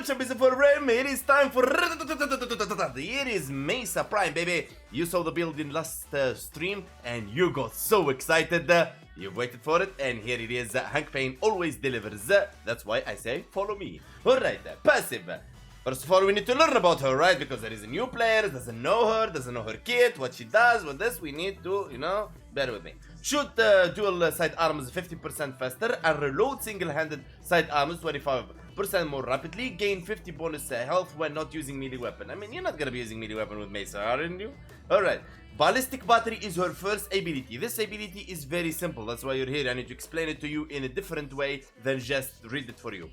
what's up, Mesa WARFRAME? It is time for... It is Mesa Prime, baby. You saw the build in last stream and you got so excited. You waited for it and here it is. Hank Payne always delivers. That's why I say follow me. Alright, passive. First of all, we need to learn about her, right? Because there is a new player, doesn't know her kit, what she does, what this, we need to, you know, bear with me. Shoot dual side arms 50% faster and reload single-handed side arms 25% more rapidly. Gain 50 bonus health when not using melee weapon. I mean, you're not gonna be using melee weapon with Mesa, aren't you? Alright. Ballistic battery is her first ability. This ability is very simple, that's why you're here. I need to explain it to you in a different way than just read it for you.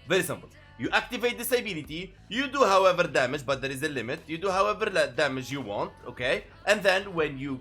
Very simple. You activate this ability, you do however damage, but there is a limit. You do however damage you want, okay? And then when you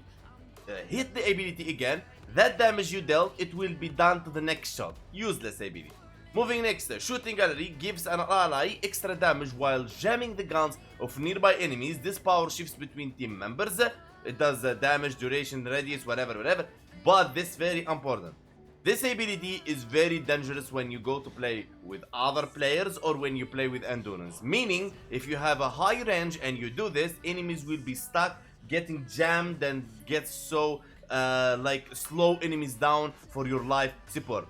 hit the ability again, that damage you dealt, it will be done to the next shot. Useless ability. Moving next, shooting gallery gives an ally extra damage while jamming the guns of nearby enemies. This power shifts between team members. It does damage, duration, radius, whatever. But this very important. This ability is very dangerous when you go to play with other players or when you play with endurance. Meaning, if you have a high range and you do this, enemies will be stuck, getting jammed and get so like slow enemies down for your life support.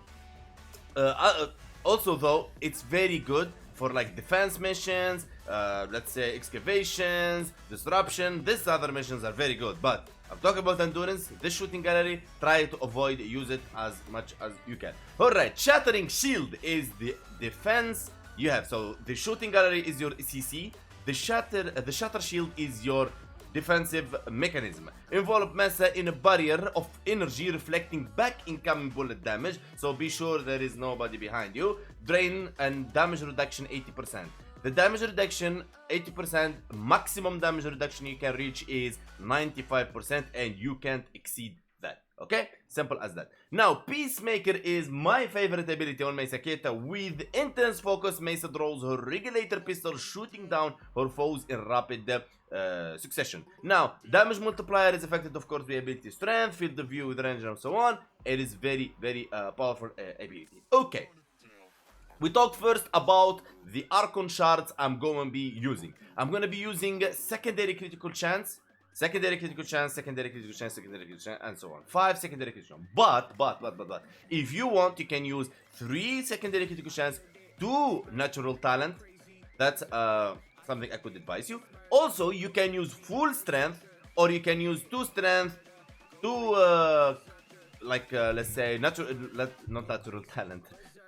Also though, it's very good for like defense missions, let's say excavations, disruption. These other missions are very good, but I'm talking about endurance. This shooting gallery, try to avoid, use it as much as you can. Alright, shattering shield is the defense you have. So the shooting gallery is your CC. The shatter shield is your defensive mechanism. Envelop Mesa in a barrier of energy reflecting back incoming bullet damage. So be sure there is nobody behind you. Drain and damage reduction 80%. The damage reduction 80%, maximum damage reduction you can reach is 95% and you can't exceed that. Okay? Simple as that. Now, Peacemaker is my favorite ability on Mesa kit. With intense focus, Mesa draws her regulator pistol, shooting down her foes in rapid succession. Now, damage multiplier is affected, of course, by ability strength, field of view with range and so on. It is very powerful ability. Okay. We talked first about the Archon Shards I'm going to be using. I'm going to be using secondary critical chance, secondary critical chance, secondary critical chance, secondary critical chance, and so on. 5 secondary critical chance. But, if you want, you can use 3 secondary critical chance, 2 natural talent. That's something I could advise you. Also, you can use full strength, or you can use 2 strength, 2, let's say, not natural talent.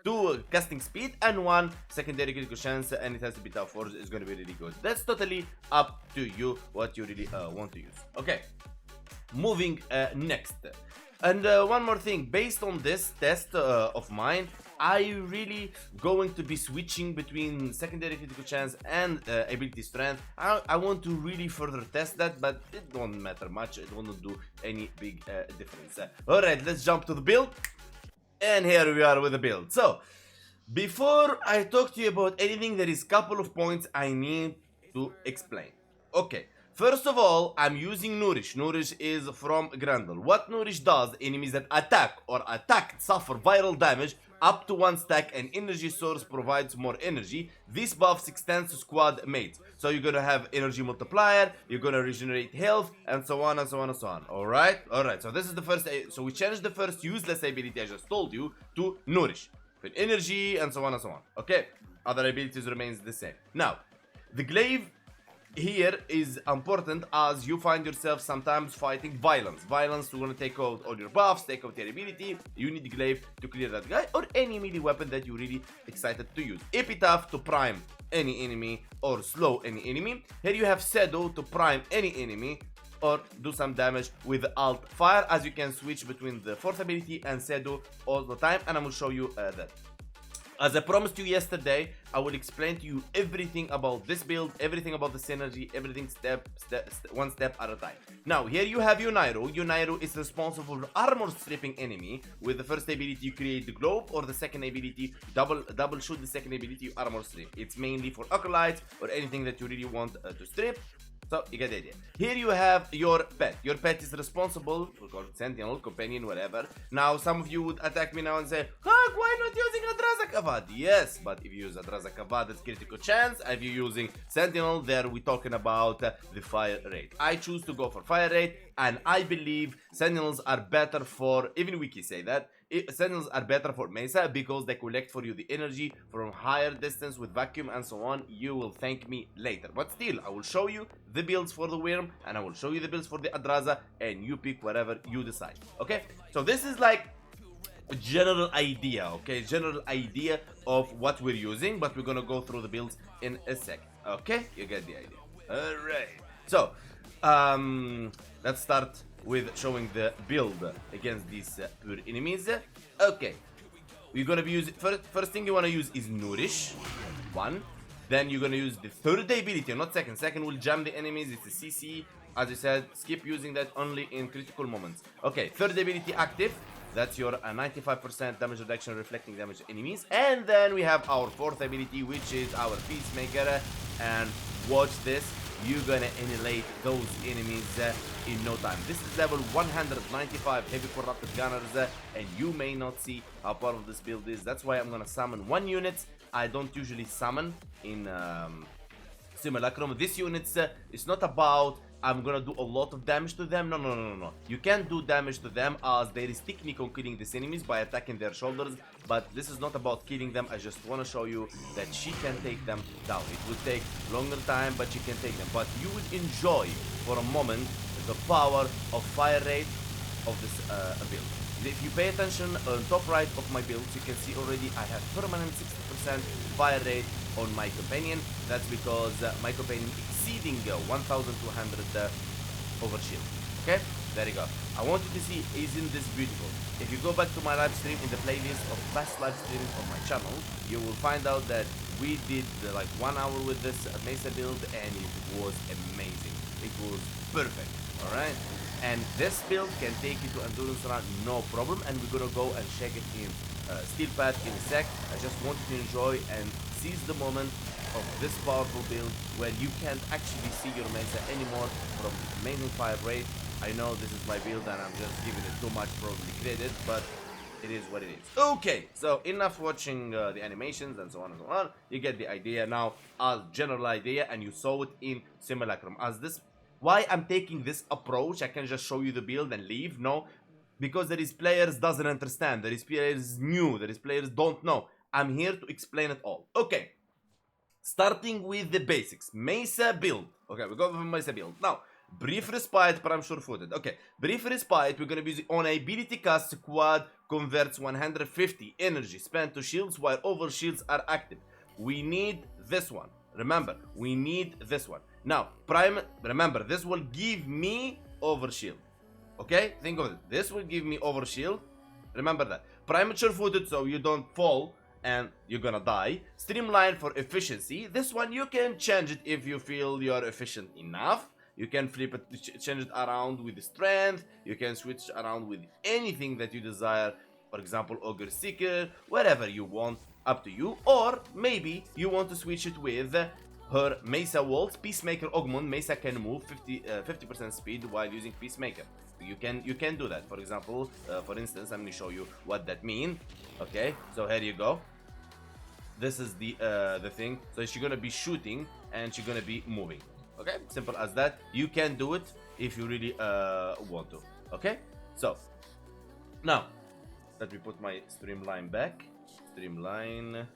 2 casting speed and 1 secondary critical chance, and it has to be tough force. It's going to be really good. That's totally up to you what you really want to use. Okay, moving next. And one more thing, based on this test of mine, I really going to be switching between secondary critical chance and ability strength. I want to really further test that, but it don't matter much. It won't do any big difference. Alright, let's jump to the build. And here we are with the build. So, before I talk to you about anything, there is a couple of points I need to explain. Okay, first of all, I'm using Nourish. Nourish is from Grendel. What Nourish does, enemies that attack or attacked suffer viral damage up to 1 stack, and energy source provides more energy. This buff extends to squad mates. So you're gonna have energy multiplier, you're gonna regenerate health, and so on and so on and so on. Alright? Alright, so this is the first, so we changed the first useless ability I just told you to Nourish. With energy and so on and so on. Okay? Other abilities remains the same. Now, the glaive here is important as you find yourself sometimes fighting violence. Violence, you're gonna take out all your buffs, take out your ability. You need the glaive to clear that guy or any melee weapon that you're really excited to use. Epitaph to prime any enemy or slow any enemy. Here you have Shadow to prime any enemy or do some damage with alt fire, as you can switch between the 4th ability and Shadow all the time, and I will show you that. As I promised you yesterday, I will explain to you everything about this build, everything about the synergy, everything one step at a time. Now, here you have Yunairo. Yunairo is responsible for armor stripping enemy. With the first ability, you create the globe, or the second ability, double shoot the second ability, you armor strip. It's mainly for acolytes or anything that you really want to strip. So, you get the idea. Here you have your pet. Your pet is responsible, we'll call it sentinel, companion, whatever. Now, some of you would attack me now and say, ah, fuck, why not using Adraza Kavad? Yes, but if you use Adraza Kavad, it's critical chance. If you're using Sentinel, there we're talking about the fire rate. I choose to go for fire rate, and I believe Sentinels are better for, even Wiki say that, Sentinels are better for Mesa because they collect for you the energy from higher distance with vacuum and so on. You will thank me later. But still, I will show you the builds for the Worm, and I will show you the builds for the Adraza, and you pick whatever you decide. Okay? So this is like a general idea, okay? General idea of what we're using, but we're gonna go through the builds in a second. Okay? You get the idea. Alright. So, let's start with showing the build against these pure enemies. Okay, we're gonna be using first thing you want to use is Nourish 1. Then you're gonna use the third ability, not second. Second will jam the enemies. It's a CC, as I said. Skip using that only in critical moments. Okay, third ability active. That's your 95% damage reduction, reflecting damage to enemies. And then we have our fourth ability, which is our Peacemaker. And watch this. You're gonna annihilate those enemies in no time. This is level 195 heavy corrupted gunners, and you may not see how powerful this build is. That's why I'm gonna summon 1 unit. I don't usually summon in Simulacrum. This unit is not about I'm gonna do a lot of damage to them. No. You can't do damage to them, as there is technique on killing these enemies by attacking their shoulders. But this is not about killing them. I just want to show you that she can take them down. It will take longer time, but she can take them. But you would enjoy for a moment the power of fire rate of this build. If you pay attention on top right of my builds, you can see already I have permanent 60% fire rate on my companion. That's because my companion exceeding 1200 overshield. Okay, there you go. I want you to see, isn't this beautiful? If you go back to my live stream in the playlist of past live streams on my channel, you will find out that we did like 1 hour with this Mesa build, and it was amazing. It was perfect. All right. And this build can take you to endurance run no problem, and we're gonna go and check it in steel path in a sec. I just want you to enjoy and seize the moment of this powerful build where you can't actually see your Mesa anymore from amazing fire rate. I know this is my build and I'm just giving it too much probably credit, but it is what it is. Okay, so enough watching the animations and so on and so on. You get the idea now, as general idea, and you saw it in Simulacrum. As this, why I'm taking this approach, I can just show you the build and leave. No, because there is players doesn't understand, there is players new, there is players don't know. I'm here to explain it all. Okay, starting with the basics. Mesa build. Okay, we go for Mesa build now. Brief respite, but I'm sure-footed. Okay, brief respite, we're gonna be using on ability cast. Quad converts 150 energy spent to shields while over shields are active. We need this one. Remember, we need this one. Now, prime, remember, this will give me over shield. Okay, think of it. This will give me over shield. Remember that. Premature footed, so you don't fall and you're gonna die. Streamline for efficiency. This one you can change it if you feel you're efficient enough. You can flip it, change it around with the strength. You can switch around with anything that you desire. For example, Ogre Seeker, whatever you want, up to you. Or maybe you want to switch it with her Mesa Waltz, Peacemaker Ogmund. Mesa can move 50% speed while using Peacemaker. You can do that. For example, for instance, I'm gonna show you what that means. Okay, so here you go. This is the thing. So she's gonna be shooting and she's gonna be moving. Okay, simple as that. You can do it if you really want to. Okay, so now let me put my streamline back. Streamline,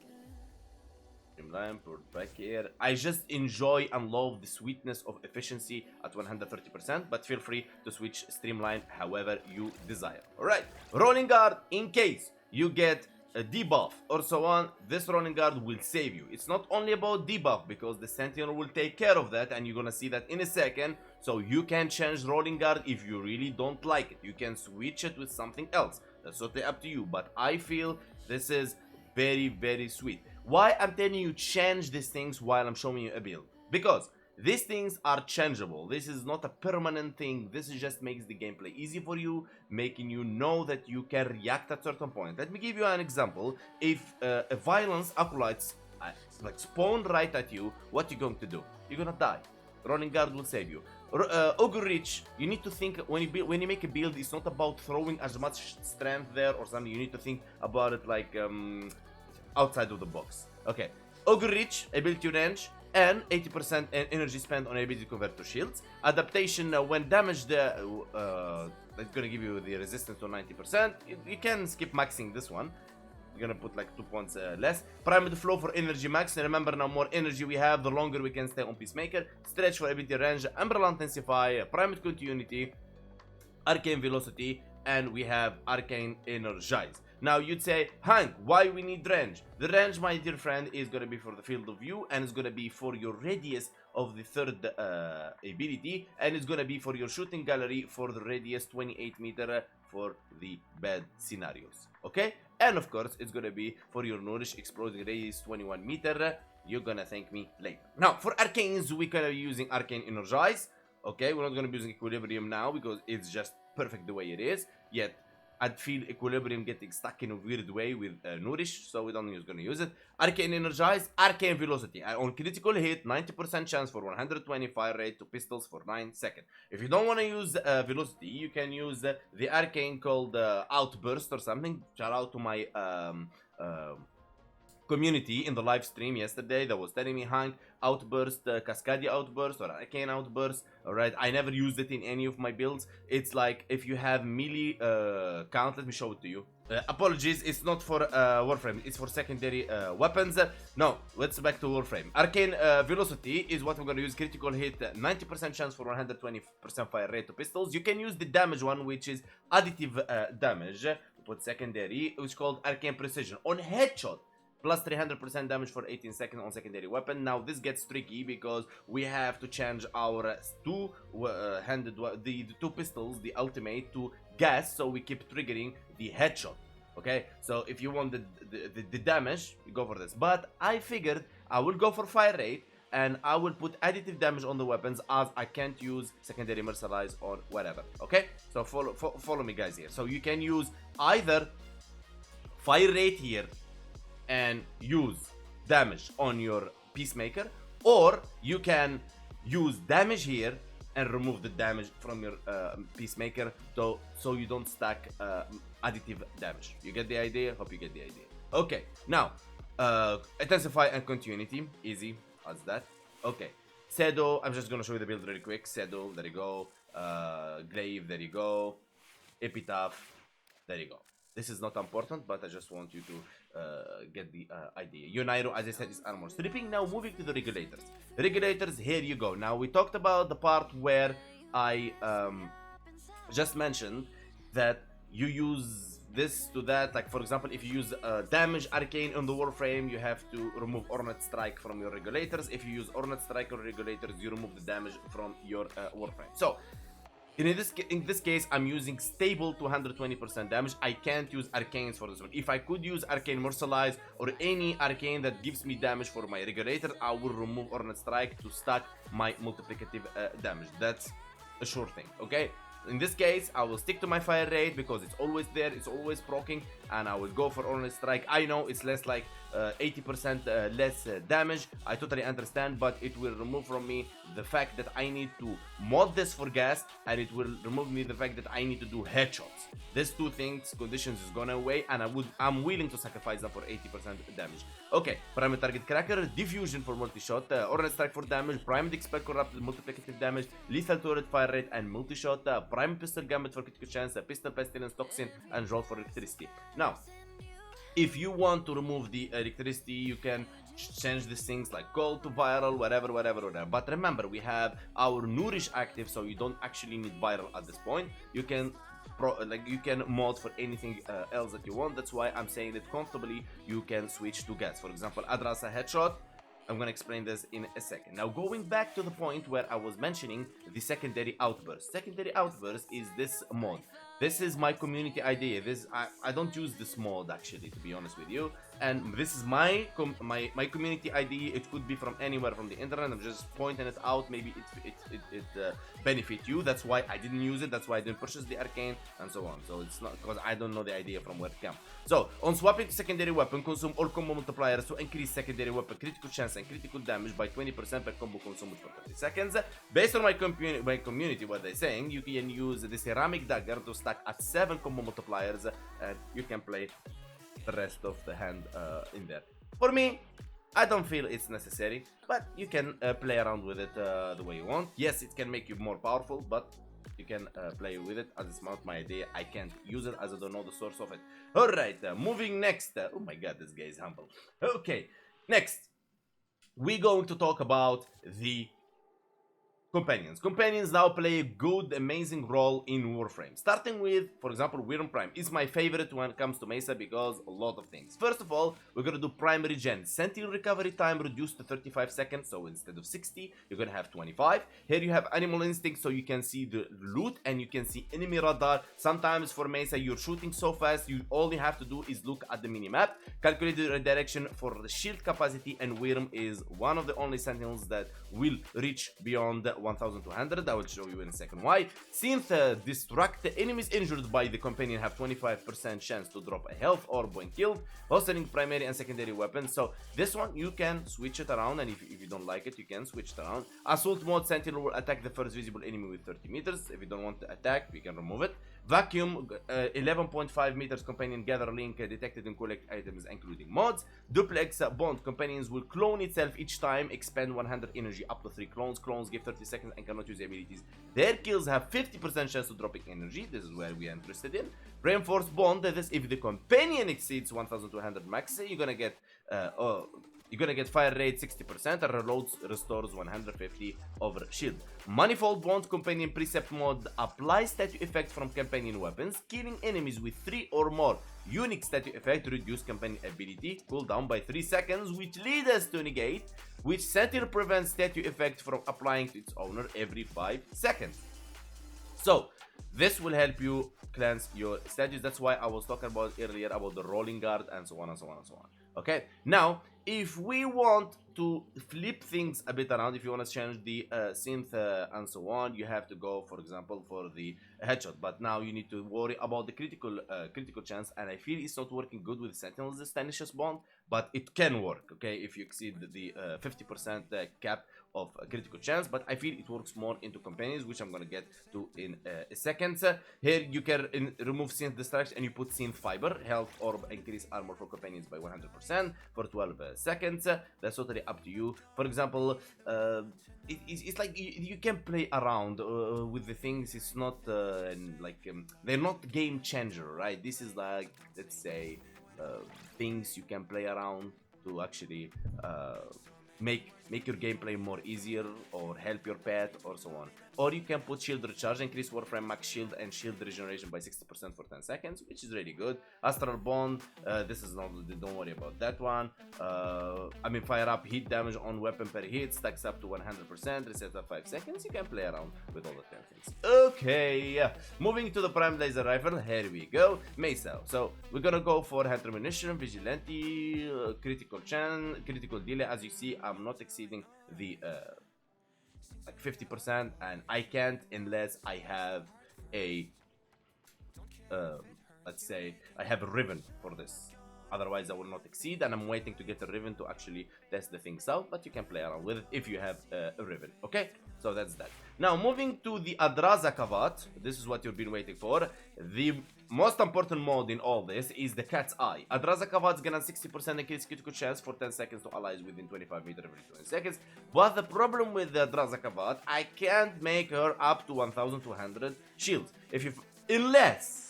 put back here. I just enjoy and love the sweetness of efficiency at 130%, but feel free to switch streamline however you desire. All right, rolling guard, in case you get a debuff or so on, this rolling guard will save you. It's not only about debuff, because the Sentinel will take care of that, and you're gonna see that in a second. So you can change rolling guard if you really don't like it. You can switch it with something else. That's totally up to you, but I feel this is very, very sweet. Why I'm telling you change these things while I'm showing you a build? Because these things are changeable. This is not a permanent thing. This just makes the gameplay easy for you, making you know that you can react at certain point. Let me give you an example. If a violence acolytes like spawn right at you, what you going to do? You're gonna die. Rolling guard will save you. Ogre Reach, you need to think when you make a build, it's not about throwing as much strength there or something. You need to think about it like outside of the box. Okay, Ogre Reach, ability range, and 80% energy spent on ability to convert to shields. Adaptation, when damaged, that's gonna give you the resistance to 90%. You can skip maxing this one. We're gonna put like 2 points less. Primed flow for energy max. And remember, now more energy we have, the longer we can stay on Peacemaker. Stretch for ability range. Umbrella intensify. Primed continuity. Arcane velocity. And we have arcane energize. Now you'd say, Hank, why we need range? The range, my dear friend, is gonna be for the field of view, and it's gonna be for your radius of the third ability, and it's gonna be for your shooting gallery for the radius 28 meter for the bad scenarios. Okay? And of course, it's gonna be for your nourish exploding radius 21 meter. You're gonna thank me later. Now, for arcanes, we're gonna be using arcane energize. Okay, we're not gonna be using equilibrium now because it's just perfect the way it is. Yet, I'd feel equilibrium getting stuck in a weird way with nourish, so we don't gonna use it. Arcane energize, arcane velocity. On critical hit, 90% chance for 120 fire rate to pistols for 9 seconds. If you don't want to use velocity, you can use the arcane called outburst or something. Shout out to my community in the live stream yesterday that was telling me, Hank, outburst, Cascadia outburst or arcane outburst. Alright, I never used it in any of my builds. It's like if you have melee count, let me show it to you. Apologies, it's not for Warframe, it's for secondary weapons. No, let's back to Warframe. Arcane velocity is what we're gonna use. Critical hit, 90% chance for 120% fire rate to pistols. You can use the damage one, which is additive damage. Put secondary, which is called arcane precision. On headshot, plus 300% damage for 18 seconds on secondary weapon. Now this gets tricky because we have to change our the two pistols, the ultimate, to gas, so we keep triggering the headshot. Okay, so if you want the damage, you go for this. But I figured I will go for fire rate, and I will put additive damage on the weapons as I can't use secondary mercilise or whatever. Okay, so follow me guys here. So you can use either fire rate here and use damage on your Peacemaker, or you can use damage here and remove the damage from your Peacemaker, so you don't stack additive damage. You get the idea? Hope you get the idea. Okay, now intensify and continuity, easy as that. Okay, Sedo, I'm just gonna show you the build really quick. Sedo, there you go. Glaive, there you go. Epitaph, there you go. This is not important, but I just want you to get the idea. Yonairo, as I said, is armor stripping. Now moving to the regulators. Regulators, here you go. Now we talked about the part where I just mentioned that you use this to that. Like for example, if you use damage arcane on the warframe, you have to remove Ornate Strike from your regulators. If you use Ornate Strike on regulators, you remove the damage from your warframe. So in this case, I'm using stable to 120% damage. I can't use arcanes for this one. If I could use arcane mercilise or any arcane that gives me damage for my regulator, I will remove Ornate Strike to stack my multiplicative damage. That's a sure thing, okay? In this case, I will stick to my fire rate because it's always there, it's always proccing, and I will go for Ornate Strike. I know it's less like 80% less damage. I totally understand, but it will remove from me the fact that I need to mod this for gas, and it will remove me the fact that I need to do headshots. These two things, conditions is gone away, and I'm willing to sacrifice them for 80% damage. Okay, Primed Target Cracker, Diffusion for multi-shot, Ornate Strike for damage, Primed Expel Corrupted, multiplicative damage, Lethal Turret Fire Rate and multi-shot, Primed Pistol Gambit for critical chance, Pistol Pestilence, Toxin, and Jolt for electricity. Now, if you want to remove the electricity, you can change these things like gold to viral, whatever. But remember, we have our nourish active, so you don't actually need viral at this point. You can mod for anything else that you want. That's why I'm saying that comfortably you can switch to gas. For example, Adrasa headshot. I'm gonna explain this in a second. Now, going back to the point where I was mentioning the secondary outburst. Secondary outburst is this mod. This is my community idea. I don't use this mod actually, to be honest with you. And this is my community idea. It could be from anywhere from the internet. I'm just pointing it out. Maybe it benefit you. That's why I didn't use it. That's why I didn't purchase the arcane and so on. So it's not because I don't know the idea from where it came. So on swapping to secondary weapon, consume all combo multipliers to increase secondary weapon critical chance and critical damage by 20% per combo consumed for 30 seconds. Based on my community, what they're saying, you can use the ceramic dagger to stack at 7 combo multipliers, and you can play the rest of the hand in there. For me, I don't feel it's necessary, but you can play around with it the way you want. Yes, it can make you more powerful, but you can play with it as it's not my idea. I can't use it as I don't know the source of it. Alright, moving next. Oh my god, this guy is humble. Okay, next, we're going to talk about the companions. Companions now play a good, amazing role in Warframe. Starting with, for example, Warframe is my favorite when it comes to Mesa because a lot of things. First of all, we're gonna do primary gen. Sentinel recovery time reduced to 35 seconds, so instead of 60, you're gonna have 25. Here you have Animal Instinct, so you can see the loot and you can see enemy radar. Sometimes for Mesa, you're shooting so fast, you all you have to do is look at the minimap. Calculate the redirection for the shield capacity, and Worm is one of the only Sentinels that will reach beyond 1200. I will show you in a second why. Synth Destruct. Enemies injured by the companion have 25% chance to drop a health orb when killed, hosting primary and secondary weapons. So this one you can switch it around, and if you don't like it, you can switch it around. Assault mode, Sentinel will attack the first visible enemy with 30 meters. If you don't want to attack, we can remove it. Vacuum, 11.5 meters companion gather link detected and collect items including mods. Duplex bond, companions will clone itself each time, expend 100 energy up to 3 clones. Clones give 30 seconds and cannot use abilities. Their kills have 50% chance to dropping energy. This is where we are interested in. Reinforced bond, that is if the companion exceeds 1200 max, you're gonna get fire rate 60% and reloads restores 150 over shield. Manifold bond, companion precept mode applies statue effect from companion weapons. Killing enemies with 3 or more unique statue effect reduce companion ability cooldown by 3 seconds, which leads us to negate, which Sentinel prevents statue effect from applying to its owner every 5 seconds. So this will help you cleanse your statues. That's why I was talking about earlier about the rolling guard and so on and so on and so on. Okay, now if we want to flip things a bit around, if you want to change the synth and so on, you have to go, for example, for the headshot. But now you need to worry about the critical chance, and I feel it's not working good with Sentinel's Stanicious bond, but it can work, okay, if you exceed the 50% cap of critical chance. But I feel it works more into companions, which I'm gonna get to in a second. Here you can remove synth distraction and you put synth fiber. Health orb increase armor for companions by 100% for 12 seconds. That's totally up to you. For example, it's like you can play around with the things. It's not they're not game changer, right? This is like, let's say, things you can play around to actually make your gameplay more easier or help your pet or so on. Or you can put shield recharge, increase Warframe max shield and shield regeneration by 60% for 10 seconds, which is really good. Astral bond, this is not, don't worry about that one. I mean, fire up heat damage on weapon per hit, stacks up to 100%, reset at 5 seconds. You can play around with all the 10 things. Okay, moving to the prime laser rifle, here we go. Mesa. So we're gonna go for hand ammunition, vigilante, critical chance, critical delay. As you see, I'm not exceeding the like 50%, and I can't unless I have a let's say I have a ribbon for this. Otherwise I will not exceed, and I'm waiting to get a ribbon to actually test the things out, but you can play around with it if you have a ribbon. Okay, so that's that. Now moving to the Adraza Kavat, this is what you've been waiting for. The most important mode in all this is the Cat's Eye. Adraza Kavat is gonna 60% increase critical chance for 10 seconds to allies within 25 meters every 20 seconds. But the problem with the Adraza Kavat, I can't make her up to 1200 shields. If you unless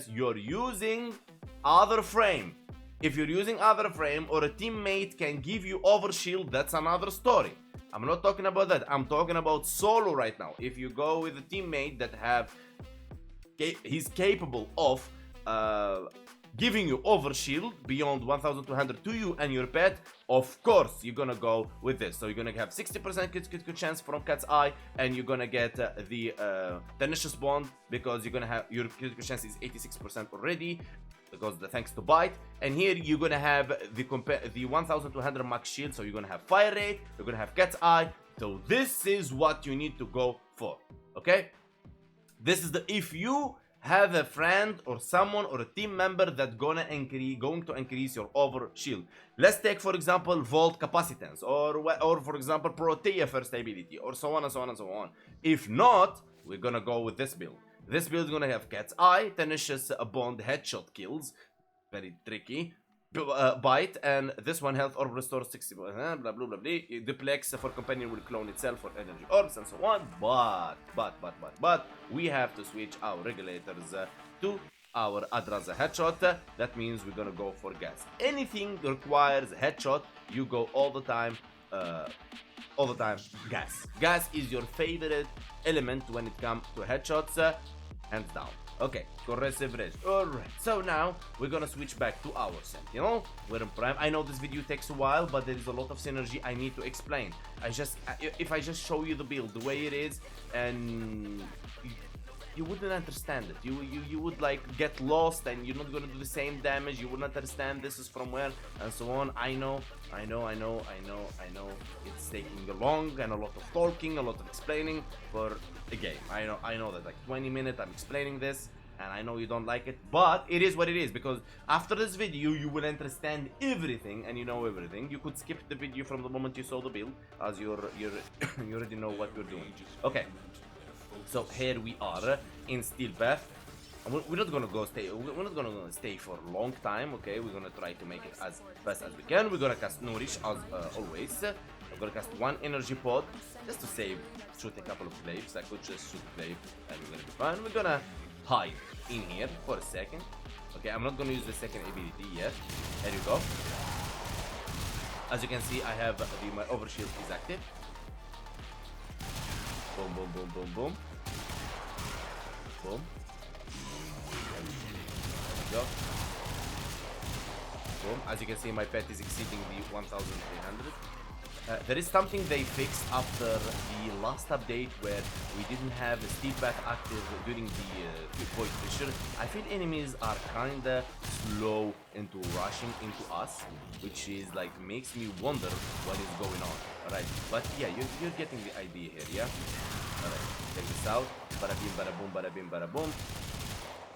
you're using other frame. If you're using other frame or a teammate can give you overshield, that's another story. I'm not talking about that. I'm talking about solo right now. If you go with a teammate that he's capable of giving you overshield beyond 1200 to you and your pet, of course you're gonna go with this. So you're gonna have 60% critical chance from Cat's Eye, and you're gonna get the Tenacious Bond, because you're gonna have your critical chance is 86% already, because thanks to Bite. And here you're gonna have the 1200 max shield, so you're gonna have Fire Rate, you're gonna have Cat's Eye. So this is what you need to go for, okay? This is the, if you have a friend or someone or a team member that going to increase your over shield. Let's take for example Vault Capacitance, or for example Protea first ability, or so on and so on and so on. If not, we're gonna go with this build. This build is gonna have Cat's Eye, Tenacious Bond, headshot kills, very tricky, Bite, and this one health orb restores 60%, blah blah blah blah. Duplex for companion will clone itself for energy orbs and so on. But we have to switch our regulators to our Adraza headshot. That means we're gonna go for gas. Anything requires headshot, you go all the time gas. Gas is your favorite element when it comes to headshots, hands down. Okay, corrosive rage. Alright, so now we're gonna switch back to our Sentinel. We're in Prime. I know this video takes a while, but there is a lot of synergy I need to explain. If I just show you the build the way it is, and you wouldn't understand it. You would like get lost, and you're not gonna do the same damage. You wouldn't understand this is from where and so on. I know. It's taking long and a lot of talking, a lot of explaining for a game. I know that like 20 minutes I'm explaining this, and I know you don't like it, but it is what it is, because after this video you will understand everything and you know everything. You could skip the video from the moment you saw the build, as you already know what you're doing. Okay. So here we are in Steel Path. We're not gonna stay for a long time, okay? We're gonna try to make it as fast as we can. We're gonna cast Nourish as always. I'm gonna cast one energy pod just to save shoot a couple of glaives. I could just shoot a glaive and we're gonna be fine. We're gonna hide in here for a second. Okay, I'm not gonna use the second ability yet. There you go. As you can see, I have my overshield is active. Boom, boom, boom, boom, boom. Boom. There we go. Boom. As you can see, my pet is exceeding the 1300. There is something they fixed after the last update where we didn't have the Steel Path active during the Void Fisher. I feel enemies are kinda slow into rushing into us, which is like makes me wonder what is going on. Alright, but yeah, you're getting the idea here, yeah? Alright, check this out. Bada bim, bada boom, bada bim, bada boom.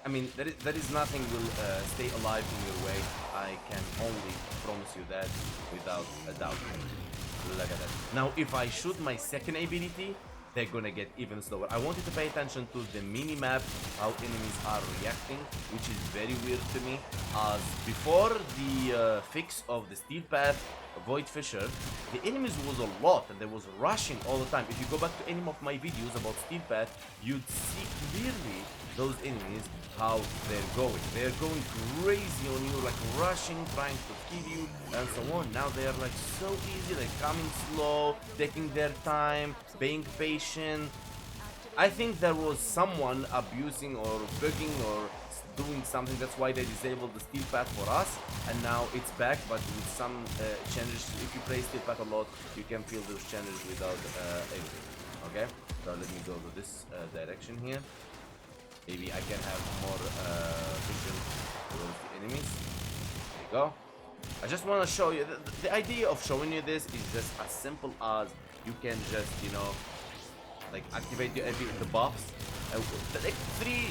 I mean, there is nothing will stay alive in your way. I can only promise you that without a doubt. Look at that. Now, if I shoot my second ability, they're gonna get even slower. I want you to pay attention to the mini-map, how enemies are reacting, which is very weird to me. As before the fix of the Steel Path Void Fisher, the enemies was a lot and they was rushing all the time. If you go back to any of my videos about Steel Path, you'd see clearly those enemies, how they're going. They're going crazy on you, like rushing, trying to kill you, and so on. Now they are like so easy, like coming slow, taking their time, being patient. I think there was someone abusing or bugging or doing something. That's why they disabled the Steel Path for us, and now it's back, but with some changes. If you play Steel Path a lot, you can feel those changes without anything. Okay, so let me go to this direction here. Maybe I can have more vision towards the enemies. There you go. I just want to show you, the idea of showing you this is just as simple as you can just, you know, like activate your the buffs. Like three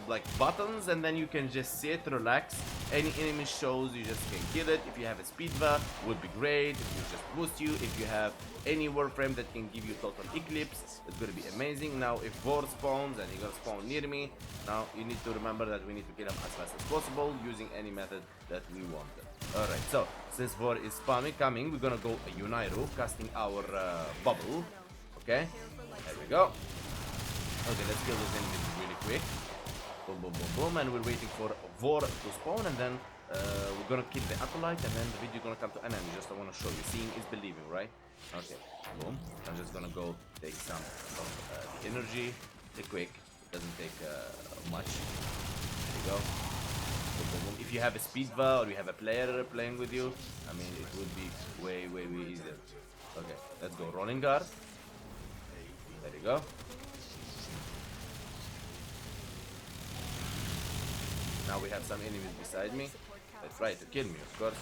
like buttons, and then you can just sit, relax. Any enemy shows, you just can kill it. If you have a speed buff, would be great. If you just boost you. If you have any warframe that can give you total eclipse, it's gonna be amazing. Now if Vor spawns and you're gonna spawn near me, now you need to remember that we need to kill him as fast as possible using any method that we want. Alright, so since Vor is coming, we're gonna go a Uniru, casting our bubble. Okay, there we go. Okay, let's kill those enemies really quick. Boom, boom, boom, boom, and we're waiting for Vor to spawn, and then we're gonna kill the Acolyte, and then the video gonna come to an end. Just I wanna show you. Seeing is believing, right? Okay, boom. I'm just gonna go take some of the energy. Take quick. Doesn't take much. There you go. If you have a speedva or you have a player playing with you, I mean, it would be way easier. Okay, let's go. Rolling guard. There you go. Now we have some enemies beside me. They try to kill me, of course.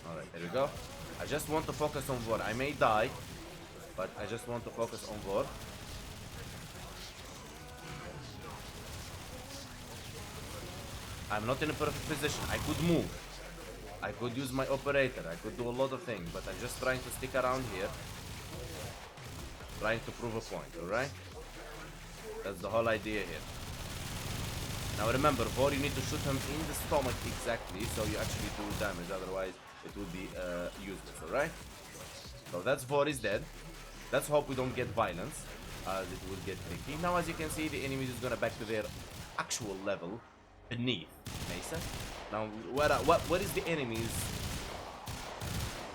Alright, there we go. I just want to focus on war. I may die, but I just want to focus on war. I'm not in a perfect position. I could move. I could use my operator. I could do a lot of things, but I'm just trying to stick around here. Trying to prove a point, alright? That's the whole idea here. Now remember, Vor, you need to shoot him in the stomach exactly, so you actually do damage, otherwise it would be useless, alright? So that's Vor is dead. Let's hope we don't get violence, as it will get tricky. Now as you can see, the enemies is gonna back to their actual level beneath Mesa. Now, what is the enemies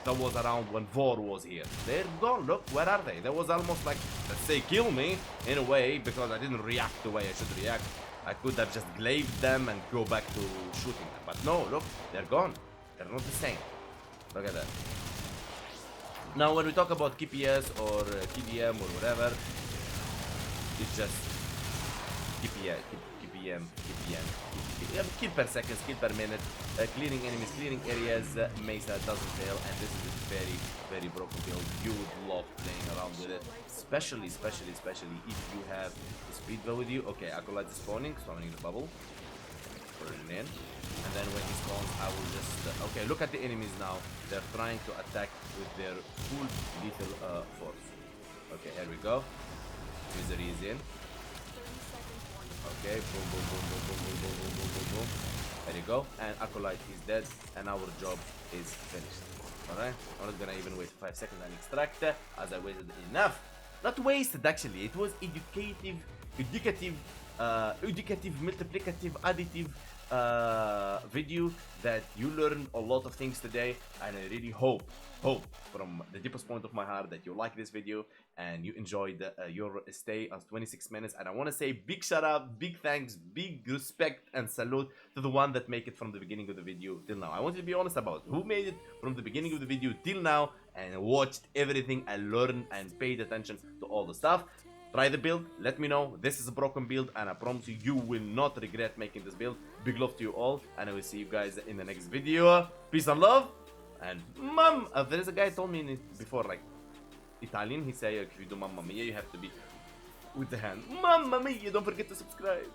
that was around when Vor was here? They're gone. Look, where are they? There was almost like, let's say, kill me in a way, because I didn't react the way I should react. I could have just glaived them and go back to shooting them. But no, look, they're gone. They're not the same. Look at that. Now, when we talk about KPS or KDM or whatever, it's just kill per second, kill per minute, clearing enemies, clearing areas. Mesa doesn't fail, and this is a very broken build. You would love playing around with it, especially if you have the speedbow with you. Okay, Acolyte is spawning the bubble, put it in, and then when he spawns, I will just okay. Look at the enemies now. They're trying to attack with their full lethal force. Okay, here we go. Misery is in. Okay, boom. There you go. And Acolyte is dead, and our job is finished. Alright? I'm not gonna even wait 5 seconds and extract, as I waited enough. Not wasted, actually. It was educative, multiplicative, additive video that you learned a lot of things today, and I really hope from the deepest point of my heart that you like this video and you enjoyed your stay of 26 minutes. And I want to say big shout out, big thanks, big respect and salute to the one that make it from the beginning of the video till now. I want you to be honest about who made it from the beginning of the video till now and watched everything and learned and paid attention to all the stuff. Try the build, let me know. This is a broken build, and I promise you, you will not regret making this build. Big love to you all, and I will see you guys in the next video. Peace and love. And mom, there is a guy told me before, like Italian, he say if you do mamma mia, you have to be with the hand. Mamma mia, don't forget to subscribe.